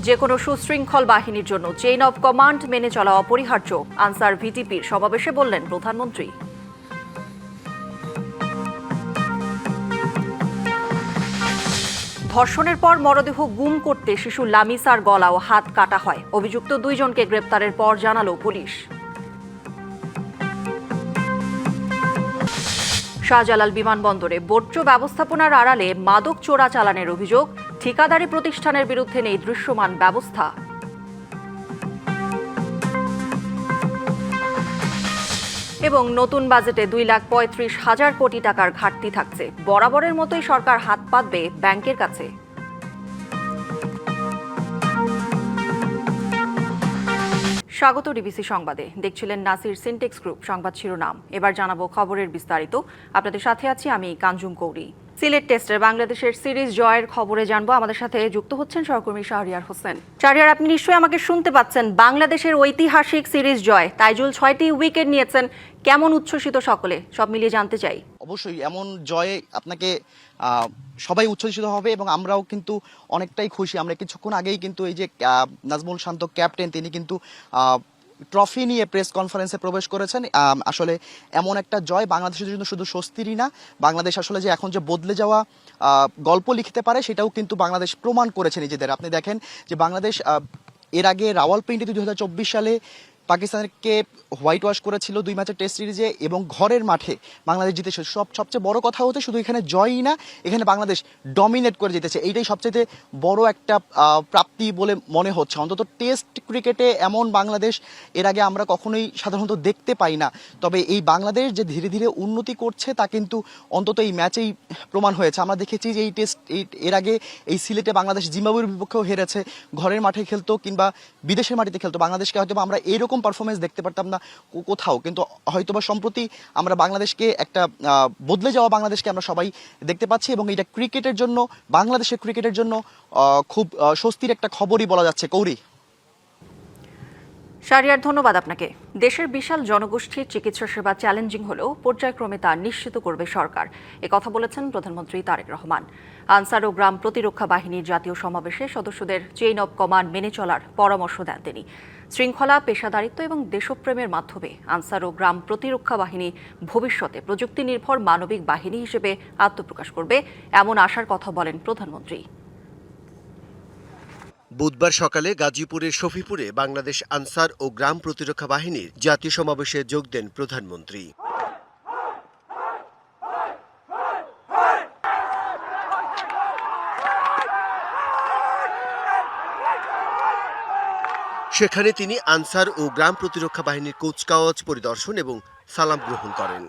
যে কোনো সুশৃঙ্খল বাহিনীর জন্য চেইন অব কমান্ড মেনে চলা অপরিহার্য, আনসার ভিটিপির সমাবেশে বললেন প্রধানমন্ত্রী। ধর্ষণের পর মরদেহ গুম করতে শিশু লামিসার গলা ও হাত কাটা হয়। অভিযুক্ত 2 জনকে গ্রেপ্তারের পর জানালো পুলিশ। শাহজালাল বিমানবন্দরে বর্জ্য ব্যবস্থাপনার আড়ালে মাদক চোরাচালানের অভিযোগ, ঠিকাদারি প্রতিষ্ঠানের বিরুদ্ধে নেই দৃশ্যমান ব্যবস্থা। এবং নতুন বাজেটে 2,35,000 কোটি টাকার ঘাটতি থাকছে। বরাবরের মতোই সরকার হাত পাতবে ব্যাংকের কাছে। স্বাগত ডিবিসি সংবাদে। দেখছিলেন নাসির সিনটেক্স গ্রুপ সংবাদ শিরোনাম। এবার জানাবো খবরের বিস্তারিত। আপনাদের সাথে আছি আমি কাঞ্জুম কৌরি। সিলেট টেস্টের বাংলাদেশের সিরিজ জয়ের খবরে জানবো। আমাদের সাথে যুক্ত হচ্ছেন সহকর্মী শাহরিয়ার হোসেন। শাহরিয়ার, আপনি নিশ্চয়ই আমাকে শুনতে পাচ্ছেন। বাংলাদেশের ঐতিহাসিক সিরিজ জয়, তাইজুল 6টি উইকেট নিয়েছেন। কেমন উচ্ছ্বসিত সকলে, সব মিলিয়ে জানতে চাই। অবশ্যই এমন জয়ে আপনাকে সবাই উচ্ছ্বসিত হবে এবং আমরাও কিন্তু অনেকটাই খুশি। আমরা কিছুক্ষণ আগেই কিন্তু এই যে নাজমুল শান্ত ক্যাপ্টেন, তিনি কিন্তু ট্রফি নিয়ে প্রেস কনফারেন্সে প্রবেশ করেছেন। আসলে এমন একটা জয় বাংলাদেশের জন্য শুধু স্বস্তিরই না, বাংলাদেশ আসলে যে এখন যে বদলে যাওয়া গল্প লিখতে পারে সেটাও কিন্তু বাংলাদেশ প্রমাণ করেছে নিজেদের। আপনি দেখেন যে বাংলাদেশ এর আগে রাওয়ালপিন্ডিতে 2024 সালে পাকিস্তানকে হোয়াইট ওয়াশ করেছিল 2 ম্যাচের টেস্ট সিরিজে এবং ঘরের মাঠে বাংলাদেশ জিতেছে। সবচেয়ে বড় কথা হচ্ছে শুধু এখানে জয়ই না, এখানে বাংলাদেশ ডমিনেট করে জিতেছে। এইটাই সবচেয়ে বড় একটা প্রাপ্তি বলে মনে হচ্ছে। অন্তত টেস্ট ক্রিকেটে এমন বাংলাদেশ এর আগে আমরা কখনোই সাধারণত দেখতে পাই না। তবে এই বাংলাদেশ যে ধীরে ধীরে উন্নতি করছে তা কিন্তু অন্তত এই ম্যাচেই প্রমাণ হয়েছে। আমরা দেখেছি যে এর আগে এই সিলেটে বাংলাদেশ জিম্বাবুয়ের বিপক্ষেও হেরেছে। ঘরের মাঠে খেলতো কিংবা বিদেশের মাটিতে খেলতো, বাংলাদেশকে হয়তো আমরা এরকম পারফরমেন্স দেখতে পারতাম না কোথাও। কিন্তু হয়তোবা সম্প্রতি আমরা বাংলাদেশকে একটা বদলে যাওয়া বাংলাদেশকে আমরা সবাই দেখতে পাচ্ছি এবং এটা ক্রিকেটের জন্য, বাংলাদেশের ক্রিকেটের জন্য খুব স্বস্তির একটা খবরই বলা যাচ্ছে। কৌরি। শাহরিয়ার, ধন্যবাদ আপনাকে। দেশের বিশাল জনগোষ্ঠীর চিকিৎসা সেবা চ্যালেঞ্জিং হলেও পর্যায়ক্রমে তা নিশ্চিত করবে সরকার, কথা বলেছেন প্রধানমন্ত্রী তারেক রহমান। আনসার ও গ্রাম প্রতিরক্ষা বাহিনীর জাতীয় সমাবেশে সদস্যদের চেইন অব কমান্ড মেনে চলার পরামর্শ দেন তিনি। শৃঙ্খলা, পেশাদারিত্ব এবং দেশপ্রেমের মাধ্যমে আনসার ও গ্রাম প্রতিরক্ষা বাহিনী ভবিষ্যতে প্রযুক্তি নির্ভর মানবিক বাহিনী হিসেবে আত্মপ্রকাশ করবে, এমন আশার কথা বলেন প্রধানমন্ত্রী। বুধবার সকালে গাজীপুরের শফিপুরে বাংলাদেশ আনসার ও গ্রাম প্রতিরক্ষা বাহিনীর জাতীয় সমাবেশে যোগ দেন প্রধানমন্ত্রী। সেখানে তিনি আনসার ও গ্রাম প্রতিরক্ষা বাহিনীর কুচকাওয়াজ পরিদর্শন এবং সালাম গ্রহণ করেন।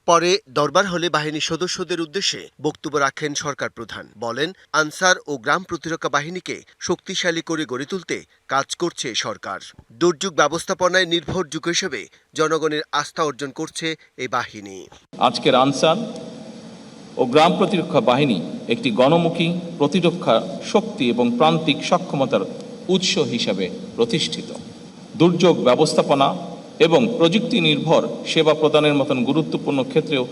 পরে দরবার হলে বাহিনীর সদস্যদের উদ্দেশ্যে বক্তব্য রাখেন সরকার প্রধান। বলেন, আনসার ও গ্রাম প্রতিরক্ষা বাহিনীকে শক্তিশালী করে গড়ে তুলতে কাজ করছে সরকার। দুর্যোগ ব্যবস্থাপনায় নির্ভরযোগ্য হিসেবে জনগণের আস্থা অর্জন করছে এই বাহিনী। আজকের আনসার ও গ্রাম প্রতিরক্ষা বাহিনী একটি গণমুখী প্রতিরক্ষা শক্তি এবং প্রান্তিক সক্ষমতার উৎস হিসাবে প্রতিষ্ঠিত। দুর্যোগ ব্যবস্থাপনা এবং প্রযুক্তি নির্ভর সেবা প্রদানের মতন গুরুত্বপূর্ণ ক্ষেত্রেও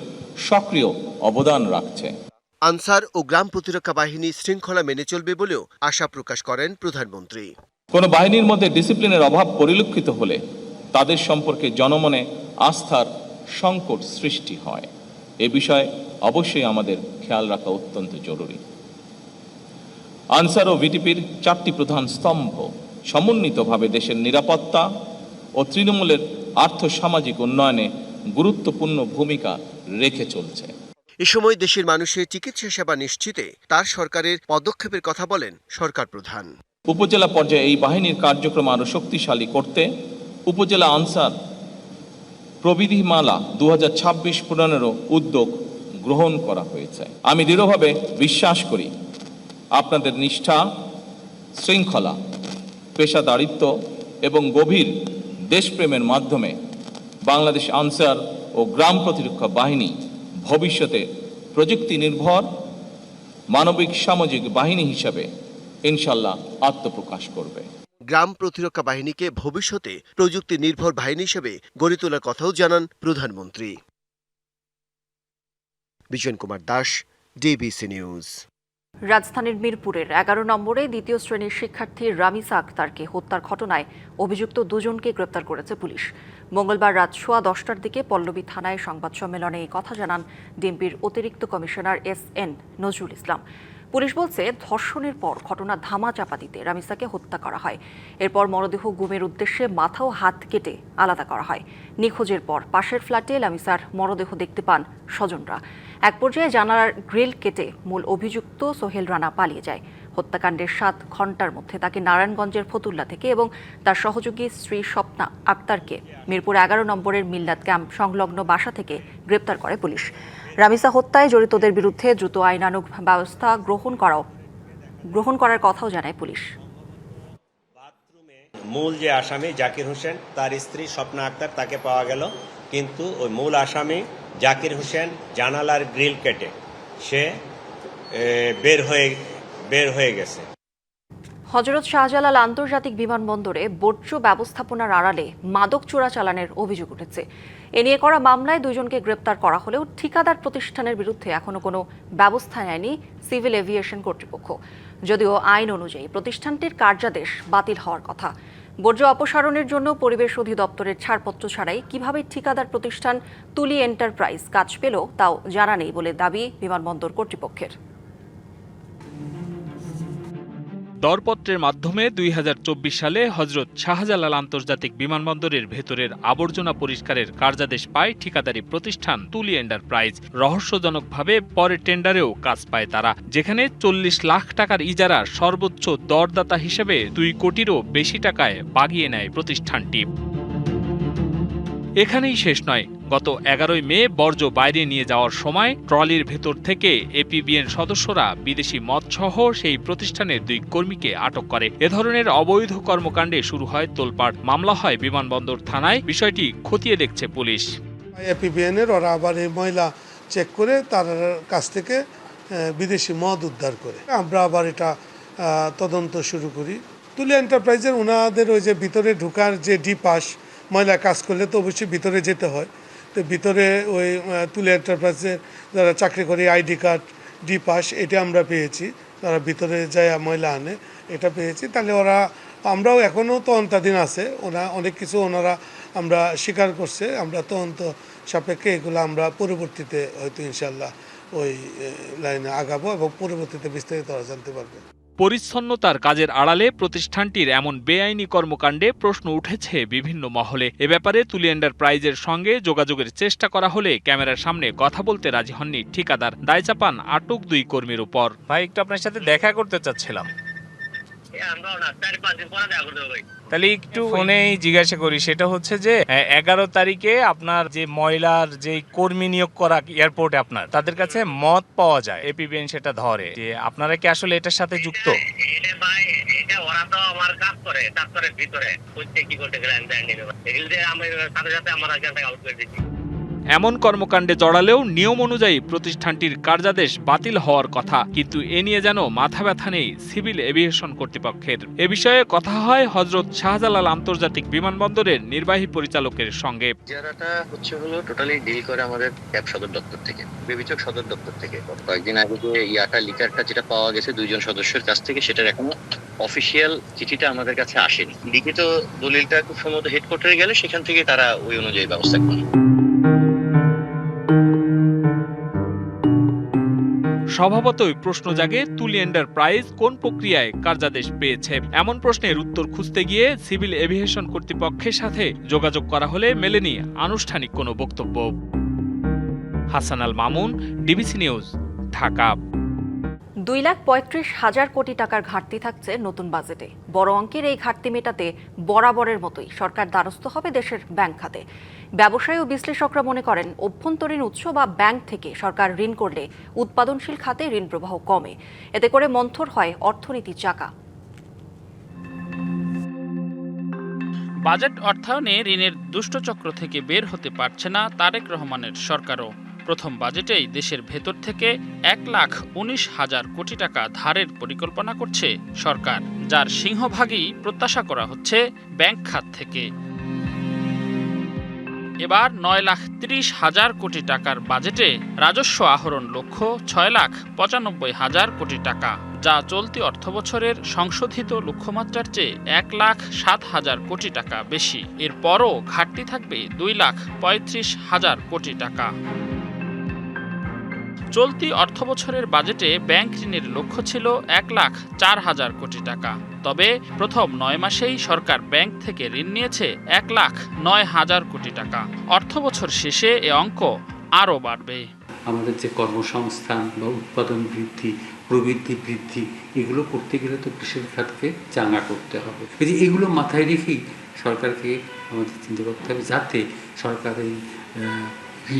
সক্রিয় অবদান রাখছে। আনসার ও গ্রাম প্রতিরক্ষা বাহিনী শৃঙ্খলা মেনে চলবে বলেও আশা প্রকাশ করেন প্রধানমন্ত্রী। কোনো বাহিনীর মধ্যে ডিসিপ্লিনের অভাব পরিলক্ষিত হলে তাদের সম্পর্কে জনমনে আস্থার সংকট সৃষ্টি হয়। এ বিষয়ে অবশ্যই আমাদের খেয়াল রাখা অত্যন্ত জরুরি। আনসার ও ভিটিপির 4টি প্রধান স্তম্ভ সমন্বিতভাবে দেশের নিরাপত্তা ও তৃণমূলের আর্থসামাজিক উন্নয়নে গুরুত্বপূর্ণ ভূমিকা রেখে চলছে। এ সময় দেশের মানুষের চিকিৎসা সেবা নিশ্চিতে তার সরকারের পদক্ষেপের কথা বলেন সরকার প্রধান। উপজেলা পর্যায়ে এই বাহিনীর কার্যক্রম আরও শক্তিশালী করতে উপজেলা আনসার প্রবিধিমালা 2026 প্রণয়নেরও উদ্যোগ গ্রহণ করা হয়েছে। আমি দৃঢ়ভাবে বিশ্বাস করি আপনাদের নিষ্ঠা, শৃঙ্খলা, পেশাদারিত্ব এবং গভীর দেশপ্রেমের মাধ্যমে বাংলাদেশ আনসার ও গ্রাম প্রতিরক্ষা বাহিনী ভবিষ্যতে প্রযুক্তি নির্ভর মানবিক সামাজিক বাহিনী হিসাবে ইনশাল্লাহ আত্মপ্রকাশ করবে। গ্রাম প্রতিরক্ষা বাহিনীকে ভবিষ্যতে প্রযুক্তি নির্ভর বাহিনী হিসেবে গড়ে তোলার কথাও জানান প্রধানমন্ত্রী। Bijan Kumar Das, DBC news. রাজধানীর মিরপুরের 11 নম্বরে দ্বিতীয় শ্রেণীর শিক্ষার্থী রামিসা আক্তারকে হত্যার ঘটনায় অভিযুক্ত দুজনকে গ্রেপ্তার করেছে পুলিশ। মঙ্গলবার রাত 10:15টার দিকে পল্লবী থানায় সংবাদ সম্মেলনে এই কথা জানান ডিএমপির অতিরিক্ত commissioner SN Nazrul Islam. Police বলছে, ধর্ষণের পর ঘটনা ধামাচাপা দিতে রামিসাকে হত্যা করা হয়। এরপর মরদেহ গুমের উদ্দেশ্যে মাথা ও হাত কেটে আলাদা করা হয়। নিখোঁজের পর পাশের ফ্ল্যাটে রামিসার মরদেহ দেখতে পান স্বজনরা। এক পর্যায়ে জানালার গ্রিল কেটে মূল অভিযুক্ত সোহেল রানা পালিয়ে যায়। হত্যাকাণ্ডের 7 ঘণ্টার মধ্যে তাকে নারায়ণগঞ্জের ফতুল্লা থেকে এবং তার সহযোগী স্ত্রী স্বপ্না আক্তারকে মিরপুর 11 নম্বরের মিল্লাত ক্যাম্প সংলগ্ন বাসা থেকে গ্রেপ্তার করে পুলিশ। রামিসা হত্যায় জড়িতদের বিরুদ্ধে দ্রুত আইনানুগ ব্যবস্থা গ্রহণ করার কথাও জানায় পুলিশ। মূল যে আসামি জাকির হোসেন, তার স্ত্রী স্বপ্না আক্তার, তাকে পাওয়া গেল, কিন্তু ওই মূল আসামি জাকির হোসেন জানালার গ্রিল কেটে সে বের হয়ে গেছে। হযরত শাহজালাল আন্তর্জাতিক বিমানবন্দরে বর্জ্য ব্যবস্থাপনার আড়ালে মাদক চোরাচালানের অভিযোগ উঠেছে। এ নিয়ে করা মামলায় দুজনকে গ্রেপ্তার করা হলেও ঠিকাদার প্রতিষ্ঠানের বিরুদ্ধে এখনো কোনো ব্যবস্থা নেয়নি সিভিল এভিয়েশন কর্তৃপক্ষ। যদিও আইন অনুযায়ী প্রতিষ্ঠানটির কার্যাদেশ বাতিল হওয়ার কথা। বর্জ্য অপসারণের জন্য পরিবেশ অধিদপ্তরের ছাড়পত্র ছাড়াই কিভাবে ঠিকাদার প্রতিষ্ঠান তুলি এন্টারপ্রাইজ কাজ পেল তাও জানা নেই বলে দাবি বিমানবন্দর কর্তৃপক্ষের। দরপত্রের মাধ্যমে 2024 সালে হযরত শাহজালাল আন্তর্জাতিক বিমানবন্দরের ভেতরের আবর্জনা পরিষ্কারের কার্যাদেশ পায় ঠিকাদারি প্রতিষ্ঠান তুলি এন্টারপ্রাইজ। রহস্যজনকভাবে পরে টেন্ডারেও কাজ পায় তারা, যেখানে 40 লাখ টাকার ইজারা সর্বোচ্চ দরদাতা হিসেবে 2 কোটিরও বেশি টাকায় বাগিয়ে নেয় প্রতিষ্ঠানটি। এখানেই শেষ নয়। গত 11 মে বর্জ্য বাইরে নিয়ে যাওয়ার সময় ট্রলির ভেতর থেকে এপিবিএন সদস্যরা বিদেশি মদসহ সেই প্রতিষ্ঠানের 2 কর্মীকে আটক করে। এ ধরনের অবৈধ কর্মকাণ্ডে শুরু হয় তোলপাড়। মামলা হয় বিমানবন্দর থানায়। বিষয়টি খতিয়ে দেখছে পুলিশ। এপিবিএন এর ওরা আবার এই ময়লা চেক করে তার কাছ থেকে বিদেশি মদ উদ্ধার করে। আমরা আবার এটা তদন্ত শুরু করি। তুলি এন্টারপ্রাইজের ওনাদের ওই যে ভিতরে ঢোকার যে ডি পাস, ময়লা কাজ করলে তো অবশ্যই ভিতরে যেতে হয়। তো ভিতরে ওই তুলি এন্টারপ্রাইজের যারা চাকরি করে আইডি কার্ড, ডি পাস, এটা আমরা পেয়েছি। তারা ভিতরে যায় ময়লা আনে, এটা পেয়েছি। তাহলে আমরাও এখনও তদন্তাধীন আছে। অনেক কিছু ওনারা আমরা স্বীকার করছে। আমরা তদন্ত সাপেক্ষে এগুলো আমরা পরবর্তীতে হয়তো ইনশাল্লাহ ওই লাইনে আগাবো এবং পরবর্তীতে বিস্তারিত জানতে পারবে। পরিচ্ছন্নতার কাজের আড়ালে প্রতিষ্ঠানটির এমন বেআইনি কর্মকাণ্ডে প্রশ্ন উঠেছে বিভিন্ন মহলে। এ ব্যাপারে তুলি এন্টারপ্রাইজের সঙ্গে যোগাযোগের চেষ্টা করা হলে ক্যামেরার সামনে কথা বলতে রাজি হননি ঠিকাদার। দায় চাপান আটক 2 কর্মীর উপর। ভাই, একটু আপনার সাথে দেখা করতে চাচ্ছিলাম। তাহলে একটু ফোনেই জিজ্ঞাসা করি, সেটা হচ্ছে যে 11 তারিখে আপনার যে ময়লার যে কর্মী নিয়োগ করা এয়ারপোর্টে আপনার তাদের কাছে মদ পাওয়া যায়, এপিবিএন সেটা ধরে, যে আপনারা কি আসলে এটার সাথে যুক্ত? ওরা তো আমার কাজ করে ডাক্তারের ভিতরে কি করতে গেলে আমি সাথে সাথে আমার আউট করে দিচ্ছি। এমন কর্মকাণ্ডে জড়ালেও নিয়ম অনুযায়ী প্রতিষ্ঠানটির কার্যাদেশ বাতিল হওয়ার কথা, কিন্তু এ নিয়ে যেন মাথা ব্যথা নেই সিভিল এভিয়েশন কর্তৃপক্ষের। এ বিষয়ে কথা হয় হযরত শাহজালাল আন্তর্জাতিক বিমানবন্দরের নির্বাহী পরিচালকের সঙ্গে। যারাটা হচ্ছে হলো টোটালি ডিল করে আমাদের ক্যাব সদর দপ্তর থেকে, বিবেচক সদর দপ্তর থেকে। কয়েকদিন আগে যে লিকারটা যেটা পাওয়া গেছে 2 জন সদস্যের কাছ থেকে, সেটার এখনো অফিসিয়াল চিঠিটা আমাদের কাছে আসেনি। লিখিত দলিলটা খুব সম্ভবত হেডকোয়ার্টারে গেলে সেখান থেকে তারা ওই অনুযায়ী ব্যবস্থা করে। স্বভাবতই প্রশ্ন জাগে, তুলি এন্টারপ্রাইজ কোন প্রক্রিয়ায় কার্যাদেশ পেয়েছে। এমন প্রশ্নের উত্তর খুঁজতে গিয়ে সিভিল এভিয়েশন কর্তৃপক্ষের সাথে যোগাযোগ করা হলে মেলেনি আনুষ্ঠানিক কোনো বক্তব্য। Hasan Al Mamun, DBC news, Dhaka. 2,35,000 কোটি টাকার ঘাটতি থাকছে নতুন বাজেটে। বড় অঙ্কের এই ঘাটতি মেটাতে বরাবরের মতোই সরকার দ্বারস্থ হবে দেশের ব্যাংক খাতে। ব্যবসায়ী ও বিশ্লেষকরা মনে করেন, অভ্যন্তরীণ উৎস বা ব্যাংক থেকে সরকার ঋণ করলে উৎপাদনশীল খাতে ঋণ প্রবাহ কমে। এতে করে মন্থর হয় অর্থনীতির চাকা। বাজেট অর্থায়নে ঋণের দুষ্টচক্র থেকে বের হতে পারছে না তারেক রহমানের সরকারও। প্রথম বাজেটেই দেশের ভেতর থেকে 1,19,000 কোটি টাকা ধারের পরিকল্পনা করছে সরকার, যার সিংহভাগই প্রত্যাশা করা হচ্ছে ব্যাংক খাত থেকে। এবার 9,30,000 কোটি টাকার বাজেটে রাজস্ব আহরণ লক্ষ্য 6,95,000 কোটি টাকা, যা চলতি অর্থবছরের সংশোধিত লক্ষ্যমাত্রার চেয়ে 1,07,000 কোটি টাকা বেশি। এরপরও ঘাটতি থাকবে 2,35,000 কোটি টাকা। চলতি অর্থবছরের বাজেটে ব্যাংক ঋণের লক্ষ্য ছিল 1,04,000 কোটি টাকা। তবে প্রথম 9 মাসেই সরকার ব্যাংক থেকে ঋণ নিয়েছে 1,09,000 কোটি টাকা। অর্থবছর শেষে এ অঙ্ক আরও বাড়বে। আমাদের যে কর্মসংস্থান বা উৎপাদন বৃদ্ধি, প্রবৃদ্ধি বৃদ্ধি, এগুলো করতে গেলে তো কৃষি খাতকে চাঙ্গা করতে হবে। এগুলো মাথায় রেখেই সরকারকে আমাদের চিন্তা করতে হবে, যাতে সরকার এই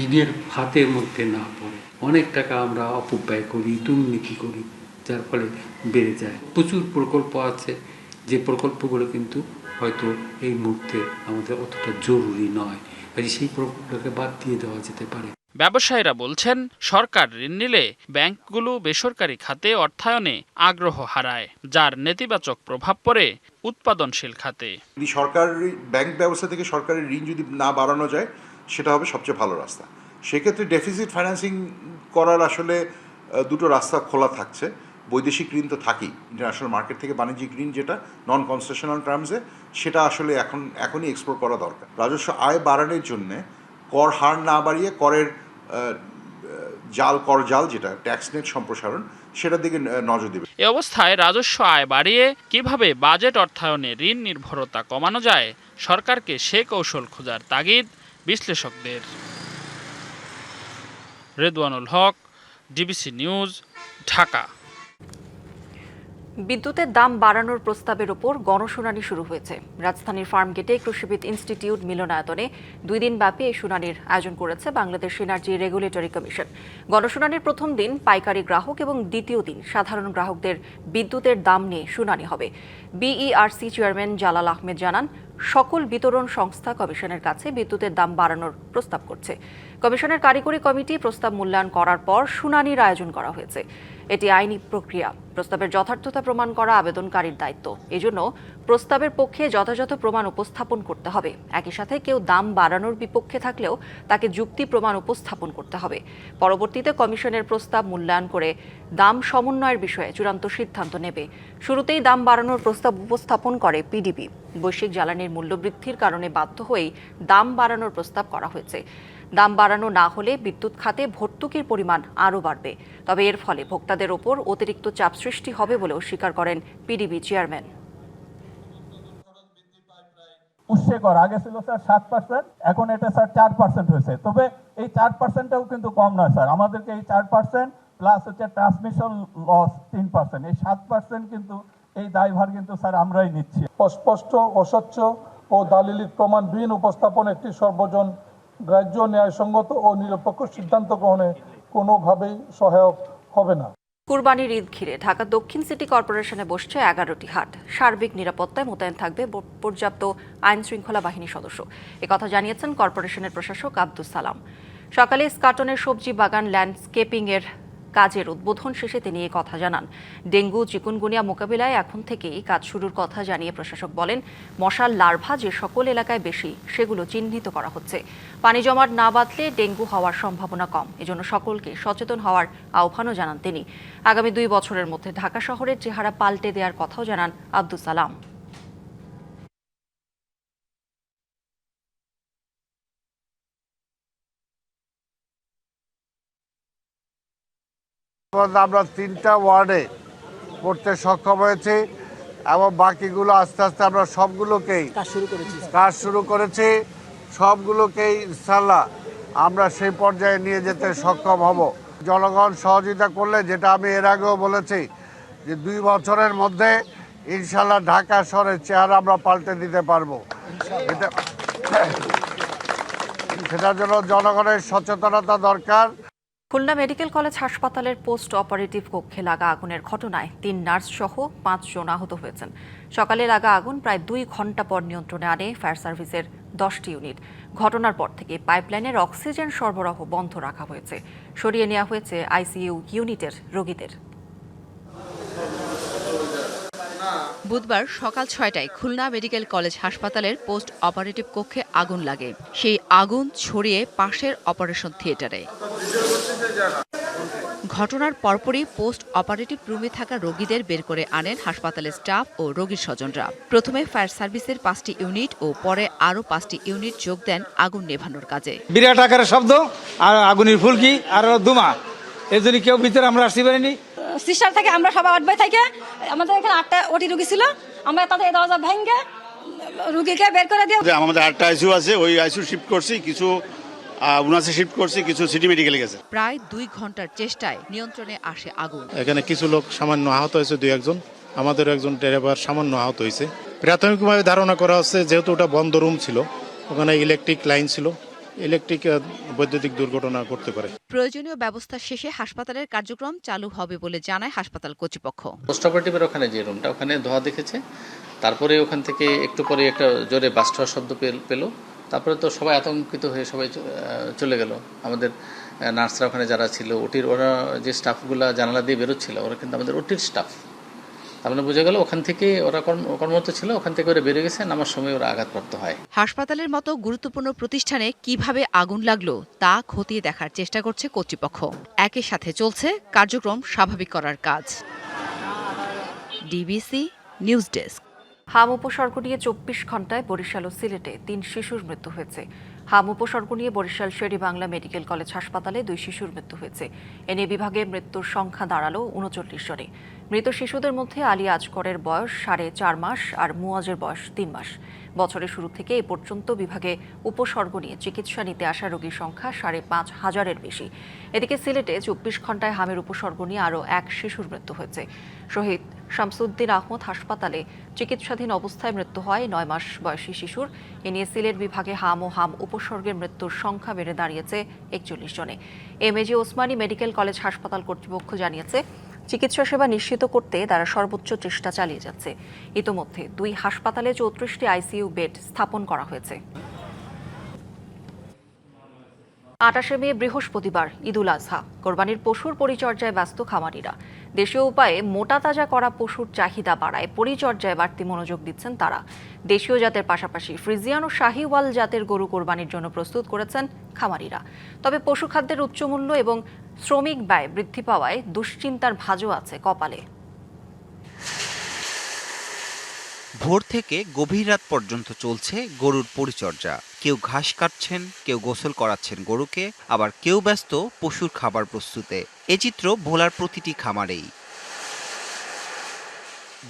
ঋণের ফাঁদের মধ্যে না পড়ে। অনেক টাকা আমরা অপব্যয় করি, দুর্নীতি করি, যার ফলে বেড়ে যায়। প্রচুর প্রকল্প আছে, যে প্রকল্পগুলো কিন্তু হয়তো এই মুহূর্তে আমাদের অতটা জরুরি নয়, সেই প্রকল্পটাকে বাদ দিয়ে দেওয়া যেতে পারে। ব্যবসায়ীরা বলছেন, সরকার ঋণ নিলে ব্যাংকগুলো বেসরকারি খাতে অর্থায়নে আগ্রহ হারায়, যার নেতিবাচক প্রভাব পড়ে উৎপাদনশীল খাতে। সরকারি ব্যাংক ব্যবস্থা থেকে সরকারি ঋণ যদি না বাড়ানো যায়, সেটা হবে সবচেয়ে ভালো রাস্তা। সেক্ষেত্রে ডেফিসিট ফাইন্যান্সিং করার আসলে দুটো রাস্তা খোলা থাকছে। বৈদেশিক ঋণ তো থাকেই, ইন্টারন্যাশনাল মার্কেট থেকে বাণিজ্যিক ঋণ যেটা নন কনসেশনাল টার্মসে, সেটা আসলে এখনই এক্সপ্লোর করা দরকার। রাজস্ব আয় বাড়ানোর জন্যে কর হার না বাড়িয়ে করের কর জাল যেটা ট্যাক্স নেট সম্প্রসারণ, সেটার দিকে নজর দেবে। এ অবস্থায় রাজস্ব আয় বাড়িয়ে কিভাবে বাজেট অর্থায়নে ঋণ নির্ভরতা কমানো যায়, সরকারকে সে কৌশল খোঁজার তাগিদ বিশ্লেষকদের। রেদওয়ানুল হক, ডিবিসি নিউজ, ঢাকা। বিদ্যুতের দাম বাড়ানোর প্রস্তাবের ওপর গণশুনানি শুরু হয়েছে। রাজধানীর ফার্মগেটে কৃষিবিদ ইনস্টিটিউট মিলনায়তনে 2 দিন ব্যাপী এই শুনানির আয়োজন করেছে বাংলাদেশ এনার্জি রেগুলেটরি কমিশন। গণশুনানির প্রথম দিন পাইকারি গ্রাহক এবং দ্বিতীয় দিন সাধারণ গ্রাহকদের বিদ্যুতের দাম নিয়ে শুনানি হবে। বিইআরসি চেয়ারম্যান জালাল আহমেদ জানান, সকল বিতরণ সংস্থা কমিশনের কাছে বিদ্যুতের দাম বাড়ানোর প্রস্তাব করছে। কমিশনের কারিগরি কমিটি প্রস্তাব মূল্যায়ন করার পর শুনানির আয়োজন করা হয়েছে। এটি আইনি প্রক্রিয়া। প্রস্তাবের যথার্থতা প্রমাণ করা আবেদনকারীর দায়িত্ব। এজন্য প্রস্তাবের পক্ষে যথাযথ প্রমাণ উপস্থাপন করতে হবে। একই সাথে কেউ দাম বাড়ানোর বিপক্ষে থাকলেও তাকে যুক্তি প্রমাণ উপস্থাপন করতে হবে। পরবর্তীতে কমিশনের প্রস্তাব মূল্যায়ন করে দাম সমন্বয়ের বিষয়ে চূড়ান্ত সিদ্ধান্ত নেবে। শুরুতেই দাম বাড়ানোর প্রস্তাব উপস্থাপন করে পিডিবি। বৈশ্বিক জ্বালানির মূল্যবৃদ্ধির কারণে বাধ্য হয়েই দাম বাড়ানোর প্রস্তাব করা হয়েছে। দাম বাড়ানো না হলে বিদ্যুৎ খাতে ভর্তুকির পরিমাণ আরও বাড়বে। তবে এর ফলে ভোক্তাদের ওপর অতিরিক্ত চাপ সৃষ্টি হবে বলেও স্বীকার করেন পিডিবি চেয়ারম্যান। উৎসে কর আগে ছিল স্যার 7%, এখন এটা স্যার 4% হয়েছে। তবে এই 4%টাও কিন্তু কম নয় স্যার। আমাদেরকে এই 4% প্লাস হচ্ছে ট্রান্সমিশন লস 3%, এই 7% কিন্তু এই দায়ভার কিন্তু স্যার আমরাই নিচ্ছি। অস্পষ্ট, অস্বচ্ছ ও দালিলিক প্রমাণবিহীন উপস্থাপন একটি সর্বজন গ্রাহ্য, ন্যায়সঙ্গত ও নিরপেক্ষ সিদ্ধান্ত গ্রহণে কোনোভাবেই সহায়ক হবে না। কুরবানির ঈদ ঘিরে ঢাকা দক্ষিণ সিটি কর্পোরেশনে বসছে 11টি হাট। সার্বিক নিরাপত্তায় মোতায়েন থাকবে পর্যাপ্ত আইন শৃঙ্খলা বাহিনীর সদস্য। একথা জানিয়েছেন কর্পোরেশনের প্রশাসক আব্দুস সালাম। সকালে স্কাটনের সবজি বাগান ল্যান্ডস্কেপিং এর কাজের উদ্বোধন শেষে তিনি এই কথা জানান। ডেঙ্গু চিকুনগুনিয়া মোকাবিলায় এখন থেকেই কাজ শুরুর কথা জানিয়ে প্রশাসক বলেন, মশার লার্ভা যে সকল এলাকায় বেশি সেগুলো চিহ্নিত করা হচ্ছে। পানি জমাট না বাঁধলে ডেঙ্গু হওয়ার সম্ভাবনা কম, এজন্য সকলকে সচেতন হওয়ার আহ্বানও জানান তিনি। আগামী 2 বছরের মধ্যে ঢাকা শহরের চেহারা পাল্টে দেওয়ার কথাও জানান আব্দুস সালাম। আমরা 3টা ওয়ার্ডে করতে সক্ষম হয়েছি এবং বাকিগুলো আস্তে আস্তে আমরা সবগুলোকেই কাজ শুরু করেছি। সবগুলোকেই ইনশাল্লাহ আমরা সেই পর্যায়ে নিয়ে যেতে সক্ষম হব। জনগণ সহযোগিতা করলে, যেটা আমি এর আগেও বলেছি, যে 2 বছরের মধ্যে ইনশাল্লাহ ঢাকা শহরের চেহারা আমরা পাল্টে দিতে পারবো। সেটার জন্য জনগণের সচেতনতা দরকার। খুলনা মেডিকেল কলেজ হাসপাতালের পোস্ট অপারেটিভ কক্ষে লাগা আগুনের ঘটনায় 3 নার্স সহ 5 জন আহত হয়েছেন। সকালে লাগা আগুন প্রায় 2 ঘন্টা পর নিয়ন্ত্রণে আনে ফায়ার সার্ভিসের 10টি ইউনিট। ঘটনার পর থেকে পাইপলাইনের অক্সিজেন সরবরাহ বন্ধ রাখা হয়েছে। সরিয়ে নেওয়া হয়েছে আইসিইউ ইউনিটের রোগীদের। বুধবার সকাল ৬টায় খুলনা মেডিকেল কলেজ হাসপাতালের পোস্ট অপারেটিভ কক্ষে আগুন লাগে। সেই আগুন ছড়িয়ে পাশের অপারেশন থিয়েটারে। ঘটনার পরপরই পোস্ট অপারেটিভ রুমে থাকা রোগীদের বের করে আনেন হাসপাতালের স্টাফ ও রোগীর স্বজনরা। প্রথমে ফায়ার সার্ভিসের ৫টি ইউনিট ও পরে আরও ৫টি ইউনিট যোগ দেন আগুন নেভানোর কাজে। বিরাট আকারের শব্দ আর আগুনের ফুলকি আর ধোঁয়া, এর জন্য কেউ ভিতরে আমরা আসতে পারিনি। সিস্টার থেকে আমরা সবাই আটবাই থেকে আমাদের এখানে 8টা ওটি রোগী ছিল, আমরা তাদের দরজা ভেঙে রোগীকে বের করে দিয়ে আমাদের 8টা আইসিইউ আছে, ওই আইসিইউ শিফট করছি, কিছু উনাসে শিফট করছি, কিছু সিটি মেডিকেলে গেছে। প্রায় 2 ঘন্টার চেষ্টায় নিয়ন্ত্রণে আসে আগুন। এখানে কিছু লোক সামান্য আহত হয়েছে, 2-1 আমাদের একজন ড্রাইভার সামান্য আহত হয়েছে। প্রাথমিকভাবে ধারণা করা হচ্ছে যেহেতু ওটা বন্ধ রুম ছিল, ওখানে ইলেকট্রিক লাইন ছিল, ইলেকট্রিক বৈদ্যুতিক দুর্ঘটনা করতে পারে। প্রয়োজনীয় ব্যবস্থা শেষে হাসপাতালের কার্যক্রম চালু হবে বলে জানায় হাসপাতাল কর্তৃপক্ষ। পোস্ট অপারেটিভের ওখানে যে রুমটা, ওখানে ধোঁয়া দেখেছে, তারপরে ওখান থেকে একটু পরে একটা জোরে বাস্ট হওয়ার শব্দ পেলো। তারপরে তো সবাই আতঙ্কিত হয়ে সবাই চলে গেল। আমাদের নার্সরা ওখানে যারা ছিল ওটির, ওরা যে স্টাফগুলো জানালা দিয়ে বেরোচ্ছিল, ওরা কিন্তু আমাদের ওটির স্টাফ। তার মানে বোঝা গেল ওখান থেকে ওরা কর্মরত ছিল, ওখান থেকে ওরা বেরিয়ে গেছে, নামার সময় ওরা আঘাতপ্রাপ্ত হয়। হাসপাতালের মতো গুরুত্বপূর্ণ প্রতিষ্ঠানে কিভাবে আগুন লাগলো তা খতিয়ে দেখার চেষ্টা করছে কর্তৃপক্ষ। একই সাথে চলছে কার্যক্রম স্বাভাবিক করার কাজ। DBC news desk. হাম উপসর্গ নিয়ে 24 ঘন্টায় বরিশাল ও সিলেটে 3 শিশুর মৃত্যু হয়েছে। হাম উপসর্গ নিয়ে বরিশাল শের-ই-বাংলা মেডিকেল কলেজ হাসপাতালে 2 শিশুর মৃত্যু হয়েছে। এ নিয়ে বিভাগে মৃত্যুর সংখ্যা দাঁড়ালো 39 জনে। মৃত শিশুদের মধ্যে আলী আজকরের বয়স 4.5 মাস আর মুয়াজের বয়স 3 মাস। বছরের শুরু থেকে এ পর্যন্ত বিভাগে উপসর্গ নিয়ে চিকিৎসা নিতে আসা রোগীর সংখ্যা 5,500-এর বেশি। এদিকে সিলেটে 24 ঘন্টায় হামের উপসর্গ নিয়ে আরও 1 শিশুর মৃত্যু হয়েছে। শহীদ শামসুদ্দিন আহমদ হাসপাতালে চিকিৎসাধীন অবস্থায় মৃত্যু হয় 9 মাস বয়সী শিশুর। এ নিয়ে সিলেট বিভাগে হাম ও হাম উপসর্গের মৃত্যুর সংখ্যা বেড়ে দাঁড়িয়েছে 41 জনে। এমএজি ওসমানী মেডিকেল কলেজ হাসপাতাল কর্তৃপক্ষ জানিয়েছে, চিকিৎসা সেবা নিশ্চিত করতে তারা সর্বোচ্চ চেষ্টা চালিয়ে যাচ্ছে। ইতোমধ্যে 2 হাসপাতালে 34টি আইসিইউ বেড স্থাপন করা হয়েছে। 28শে মে বৃহস্পতিবার ঈদুল আজহা। কোরবানির পশুর পরিচর্যায় ব্যস্ত খামারিরা। দেশীয় উপায়ে মোটা তাজা করা পশুর চাহিদা বাড়ায় পরিচর্যায় বাড়তি মনোযোগ দিচ্ছেন তারা। দেশীয় জাতের পাশাপাশি ফ্রিজিয়ান ও শাহিওয়াল জাতের গরু কোরবানির জন্য প্রস্তুত করেছেন খামারিরা। তবে পশু খাদ্যের উচ্চমূল্য এবং শ্রমিক ব্যয় বৃদ্ধি পাওয়ায় দুশ্চিন্তার ভাঁজও আছে কপালে। ভোর থেকে গভীর রাত পর্যন্ত চলছে গরুর পরিচর্যা। কেউ ঘাস কাটছেন, কেউ গোসল করাচ্ছেন গরুকে, আবার কেউ ব্যস্ত পশুর খাবার প্রস্তুতে। এ চিত্র ভোলার প্রতিটি খামারেই।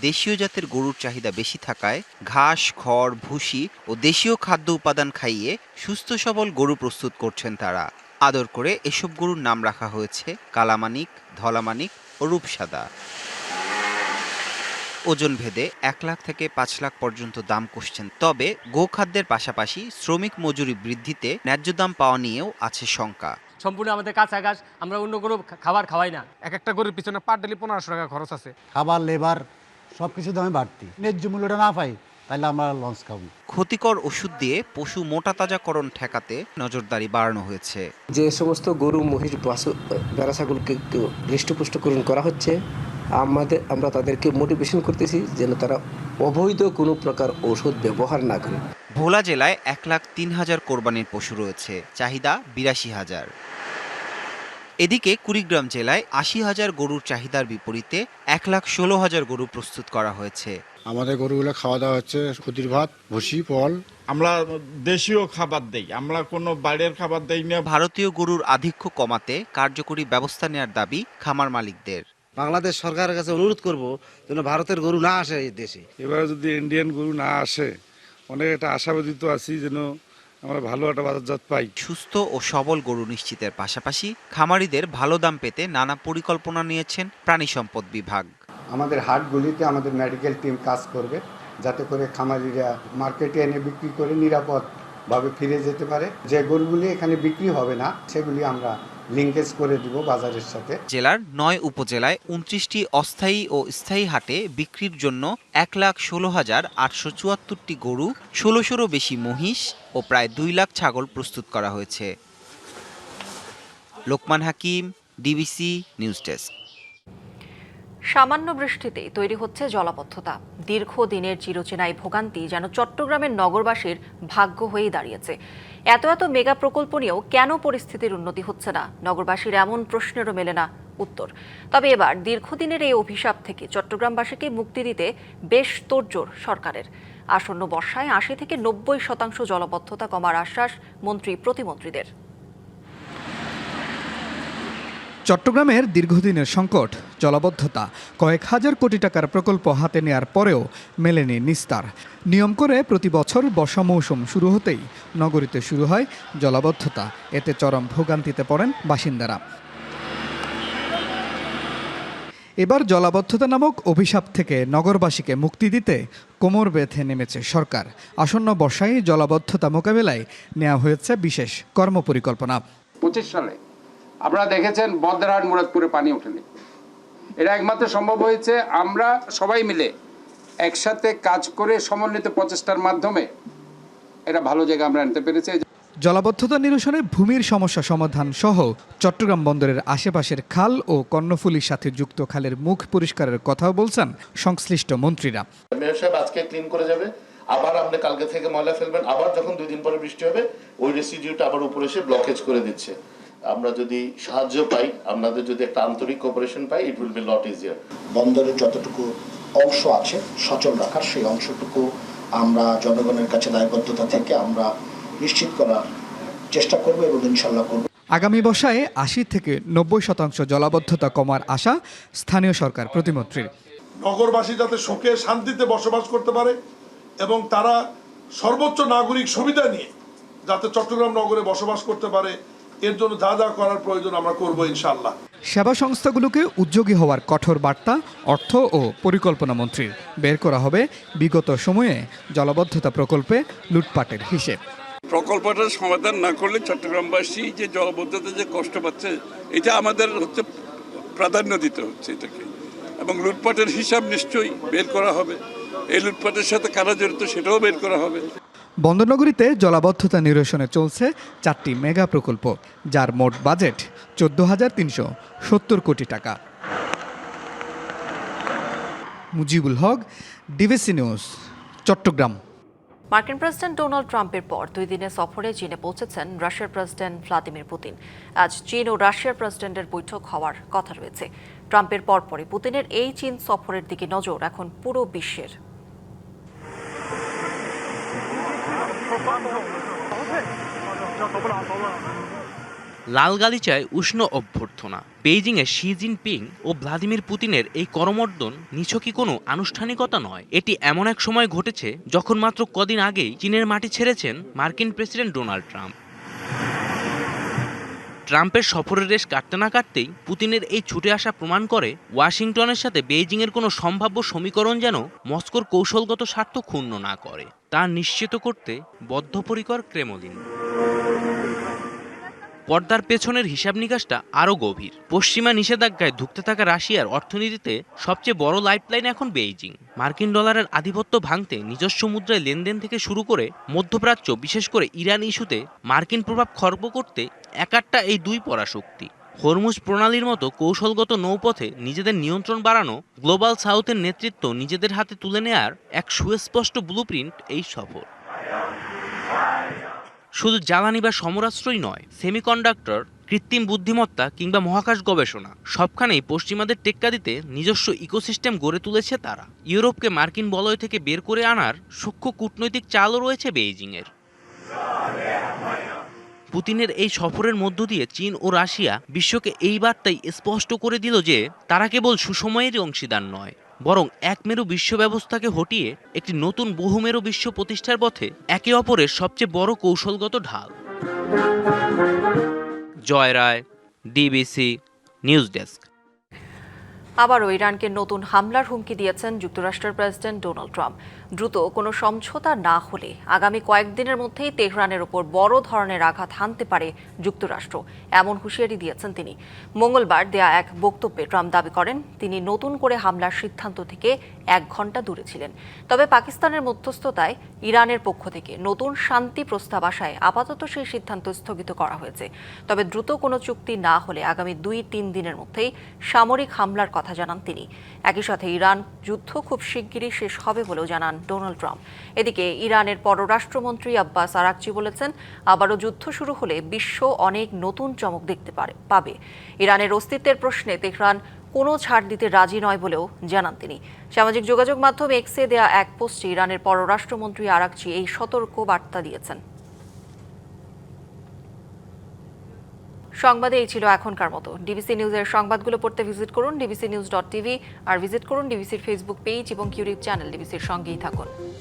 দেশীয় জাতের গরুর চাহিদা বেশি থাকায় ঘাস, খড়, ভুসি ও দেশীয় খাদ্য উপাদান খাইয়ে সুস্থ সবল গরু প্রস্তুত করছেন তারা। আদর করে এসব গরুর নাম রাখা হয়েছে কালামানিক, ধলামানিক ও রূপসাদা। ওজন ভেদে 1 লাখ থেকে 5 লাখ পর্যন্ত দাম কষছেন। তবে গোখাদ্যের পাশাপাশি শ্রমিক মজুরি বৃদ্ধিতে ন্যায্য দাম পাওয়া নিয়েও আছে শঙ্কা। সম্পূর্ণ আমাদের কাঁচা ঘাস, আমরা অন্য কোনো খাবার খাওয়াই না। এক একটা গরুর পিছনে পার ডেলি 1500 টাকা খরচ আছে। খাবার, লেবার সবকিছু দামে বাড়তি। ন্যায্য মূল্যটা না পাই তাহলে আমরা লঞ্চ খাবো। ক্ষতিকর ওষুধ দিয়ে পশু মোটা তাজাকরণ ঠেকাতে নজরদারি বাড়ানো হয়েছে। যে সমস্ত গরু, মহিষ, ভেড়া, ছাগলকে হৃষ্টপুষ্টকরণ করা হচ্ছে, আমরা তাদেরকে মোটিভেশন করতেছি যেন তারা অবৈধ কোনো প্রকার ঔষধ ব্যবহার না করে। ভোলা জেলায় 1,03,000 কোরবানির পশু রয়েছে, চাহিদা 82,000। এদিকে কুড়িগ্রাম জেলায় 80,000 গরুর চাহিদার বিপরীতে 1,16,000 গরু প্রস্তুত করা হয়েছে। আমাদের গরুগুলো খাওয়া দাওয়া হচ্ছে খুদির ভাত, ভুসি, ফল। আমরা দেশীয় খাবার দেই, আমরা কোনো বাইরের খাবার দেই না। ভারতীয় গরুর আধিক্য কমাতে কার্যকরী ব্যবস্থা নেওয়ার দাবি খামার মালিকদের। বাংলাদেশ সরকারের কাছে অনুরোধ করব যেন ভারতের গরু না আসে এই দেশে। এবারে যদি ইন্ডিয়ান গরু না আসে, অনেক একটা আশাবাদিত আছি যেন আমরা ভালো একটা বাজারজাত পাই। সুস্থ ও সবল গরু নিশ্চিতের পাশাপাশি খামারিদের ভালো দাম পেতে নানা পরিকল্পনা নিয়েছেন প্রাণী সম্পদ বিভাগ। আমাদের হাটগুলিতে আমাদের মেডিকেল টিম কাজ করবে যাতে করে খামারিরা মার্কেটে এনে বিক্রি করে নিরাপদভাবে ফিরে যেতে পারে। যে গরুগুলি এখানে বিক্রি হবে না সেগুলি আমরা লিঙ্কেজ করে দিব বাজারের সাথে। জেলার 9 উপজেলায় 29টি অস্থায়ী ও স্থায়ী হাটে বিক্রির জন্য 1,16,874টি গরু, 1600-রও বেশি মহিষ ও প্রায় 2 লাখ ছাগল প্রস্তুত করা হয়েছে। লোকমান হাকিম, ডিবিসি নিউজ ডেস্ক। সামান্য বৃষ্টিতেই তৈরি হচ্ছে জলাবদ্ধতা। দীর্ঘদিনের চিরচেনা এই ভোগান্তি যেন চট্টগ্রামের নগরবাসীর ভাগ্য হয়েই দাঁড়িয়েছে। এত মেগা প্রকল্প নিয়েও কেন পরিস্থিতির উন্নতি হচ্ছে না, নগরবাসীর এমন প্রশ্নেরও মেলে না উত্তর। তবে এবার দীর্ঘদিনের এই অভিশাপ থেকে চট্টগ্রামবাসীকে মুক্তি দিতে বেশ তোড়জোড় সরকারের। আসন্ন বর্ষায় ৮০ থেকে ৯০% জলাবদ্ধতা কমার আশ্বাস মন্ত্রী প্রতিমন্ত্রীদের। চট্টগ্রামের দীর্ঘদিনের সংকট জলাবদ্ধতা, কয়েক হাজার কোটি টাকার প্রকল্প হাতে নেয়ার পরেও মেলেনি নিস্তার। নিয়ম করে প্রতি বছর বর্ষা মৌসুম শুরু হতেই নগরীতে শুরু হয় জলাবদ্ধতা। এতে চরম ভোগান্তিতে পড়েন বাসিন্দারা। এবার জলাবদ্ধতা নামক অভিশাপ থেকে নগরবাসীকে মুক্তি দিতে কোমর বেঁধে নেমেছে সরকার। আসন্ন বর্ষায় জলাবদ্ধতা মোকাবেলায় নেওয়া হয়েছে বিশেষ কর্মপরিকল্পনা। 25 সালে আপনারা দেখেছেন বদ্রাহাট মুরাদপুরে পানি ওঠেনি। এটা একমাত্র সম্ভব হয়েছে আমরা সবাই মিলে একসাথে কাজ করে সমন্বিত প্রচেষ্টার মাধ্যমে এটা ভালো জায়গা আমরা আনতে পেরেছি। জলাবদ্ধতা নিরসনে ভূমির সমস্যা সমাধান সহ চট্টগ্রাম বন্দরের আশেপাশের খাল ও কর্ণফুলীর সাথে যুক্ত খালের মুখ পরিষ্কারের কথাও বলছেন সংশ্লিষ্ট মন্ত্রীরা। মেয়র সাহেব আজকে ক্লিন করে যাবে, আবার আপনি কালকে থেকে ময়লা ফেলবেন, আবার যখন 2 দিন পরে বৃষ্টি হবে ওই রেসিডিউটা আবার উপরে এসে ব্লকেজ করে দিচ্ছে। আমরা যদি সাহায্য পাই, আপনাদের যদি একটা আন্তরিক cooperation pi, it will B lot easier. বন্দরের যতটুকু অংশ আছে সচল রাখার, সেই অংশটুকু আমরা জনগণের কাছে দায়বদ্ধতা থেকে আমরা নিশ্চিত করার চেষ্টা করব এবং ইনশাল্লাহ করব। আগামী বর্ষায় ৮০ থেকে ৯০% জলাবদ্ধতা কমার আশা স্থানীয় সরকার প্রতিমন্ত্রীর। নগরবাসী যাতে সুখে শান্তিতে বসবাস করতে পারে এবং তারা সর্বোচ্চ নাগরিক সুবিধা নিয়ে যাতে চট্টগ্রাম নগরে বসবাস করতে পারে, এর জন্য যা যা করার প্রয়োজন আমরা করব ইনশাআল্লাহ। সেবা সংস্থাগুলোকে উদ্যোগী হওয়ার কঠোর বার্তা অর্থ ও পরিকল্পনা মন্ত্রীর। বের করা হবে বিগত সময়ে জলাবদ্ধতা প্রকল্পে লুটপাটের হিসেব। প্রকল্পটার সমাধান না করলে চট্টগ্রামবাসী যে জলাবদ্ধতা যে কষ্ট পাচ্ছে, এটা আমাদের প্রাধান্য দিতে হচ্ছে এটাকে, এবং লুটপাটের হিসাব নিশ্চয়ই বের করা হবে। এই লুটপাটের সাথে কারা জড়িত সেটাও বের করা হবে। বন্দরনগরীতে জলাবদ্ধতা নিরসনে চলছে 4টি মেগা প্রকল্প, যার মোট বাজেট 14,370 কোটি টাকা। Mujibul Haque, DBC news, Chittagong. মার্কিন প্রেসিডেন্ট ডোনাল্ড ট্রাম্পের পর 2 দিনের সফরে চীনে পৌঁছেছেন রাশিয়ার প্রেসিডেন্ট ভ্লাদিমির পুতিন। আজ চীন ও রাশিয়ার প্রেসিডেন্টের বৈঠক হওয়ার কথা রয়েছে। ট্রাম্পের পরপরই পুতিনের এই চীন সফরের দিকে নজর এখন পুরো বিশ্বের। লাল গালিচায় উষ্ণ অভ্যর্থনা। বেইজিংয়ে শি জিনপিং ও ভ্লাদিমির পুতিনের এই করমর্দন নিছকই কোনো আনুষ্ঠানিকতা নয়। এটি এমন এক সময় ঘটেছে যখন মাত্র কদিন আগেই চীনের মাটি ছেড়েছেন মার্কিন প্রেসিডেন্ট ডোনাল্ড ট্রাম্প। ট্রাম্পের সফরের রেশ কাটতে না কাটতেই পুতিনের এই ছুটে আসা প্রমাণ করে ওয়াশিংটনের সাথে বেইজিংয়ের কোনো সম্ভাব্য সমীকরণ যেন মস্কোর কৌশলগত স্বার্থ ক্ষুণ্ণ না করে, তা নিশ্চিত করতে বদ্ধপরিকর ক্রেমলিন। পর্দার পেছনের হিসাব নিকাশটা আরও গভীর। পশ্চিমা নিষেধাজ্ঞায় ধুঁকতে থাকা রাশিয়ার অর্থনীতিতে সবচেয়ে বড় লাইফলাইন এখন বেইজিং। মার্কিন ডলারের আধিপত্য ভাঙতে নিজস্ব মুদ্রায় লেনদেন থেকে শুরু করে মধ্যপ্রাচ্য, বিশেষ করে ইরান ইস্যুতে মার্কিন প্রভাব খর্ব করতে একাট্টা এই 2 পরাশক্তি। হরমুজ প্রণালীর মতো কৌশলগত নৌপথে নিজেদের নিয়ন্ত্রণ বাড়ানো, গ্লোবাল সাউথের নেতৃত্ব নিজেদের হাতে তুলে নেয়ার এক সুস্পষ্ট ব্লুপ্রিন্ট এই সফর। শুধু জ্বালানি বা সমরাস্ত্রই নয়, সেমিকন্ডাক্টর, কৃত্রিম বুদ্ধিমত্তা কিংবা মহাকাশ গবেষণা, সবখানেই পশ্চিমাদের টেক্কা দিতে নিজস্ব ইকোসিস্টেম গড়ে তুলেছে তারা। ইউরোপকে মার্কিন বলয় থেকে বের করে আনার সূক্ষ্ম কূটনৈতিক চালও রয়েছে বেইজিংয়ের। পুতিনের এই সফরের মধ্য দিয়ে চীন ও রাশিয়া বিশ্বকে এই বার্তাই স্পষ্ট করে দিল যে তারা কেবল সুসময়েরই অংশীদার নয়, বরং এক মেরু বিশ্ব ব্যবস্থাকে হটিয়ে একটি নতুন বহুমেরু বিশ্ব প্রতিষ্ঠার পথে একে অপরের সবচেয়ে বড় কৌশলগত ঢাল। জয় রায়, ডিবিসি নিউজ ডেস্ক। আবারও ইরানকে নতুন হামলার হুমকি দিয়েছেন যুক্তরাষ্ট্রের প্রেসিডেন্ট ডোনাল্ড ট্রাম্প। দ্রুত কোনো সমঝোতা না হলে আগামী কয়েকদিনের মধ্যেই তেহরানের ওপর বড় ধরনের আঘাত হানতে পারে যুক্তরাষ্ট্র, এমন হুঁশিয়ারি দিয়েছেন তিনি। মঙ্গলবার দেয়া এক বক্তব্যে ট্রাম্প দাবি করেন তিনি নতুন করে হামলার সিদ্ধান্ত থেকে 1 ঘণ্টা দূরে ছিলেন। তবে পাকিস্তানের মধ্যস্থতায় ইরানের পক্ষ থেকে নতুন শান্তি প্রস্তাব আসায় আপাতত সেই সিদ্ধান্ত স্থগিত করা হয়েছে। তবে দ্রুত কোনো চুক্তি না হলে আগামী 2-3 দিনের মধ্যেই সামরিক হামলার কথা কথা জানান তিনি। একই সাথে ইরান যুদ্ধ খুব শিগগিরই শেষ হবে বলেও জানান ডোনাল্ড ট্রাম্প। এদিকে ইরানের পররাষ্ট্রমন্ত্রী আব্বাস আরাকচি বলেছেন, আবারও যুদ্ধ শুরু হলে বিশ্ব অনেক নতুন চমক দেখতে পাবে। ইরানের অস্তিত্বের প্রশ্নে তেহরান কোনো ছাড় দিতে রাজি নয় বলেও জানান তিনি। সামাজিক যোগাযোগ মাধ্যম এক্সে দেয়া এক পোস্টে ইরানের পররাষ্ট্রমন্ত্রী আরাকচি এই সতর্ক বার্তা দিয়েছেন। সংবাদে এই ছিল এখনকার মতো। ডিবিসি নিউজের সংবাদগুলো পড়তে ভিজিট করুন dbcnews.tv আর ভিজিট করুন ডিবিসির ফেসবুক পেজ এবং ইউটিউব চ্যানেল। ডিবিসির সঙ্গেই থাকুন।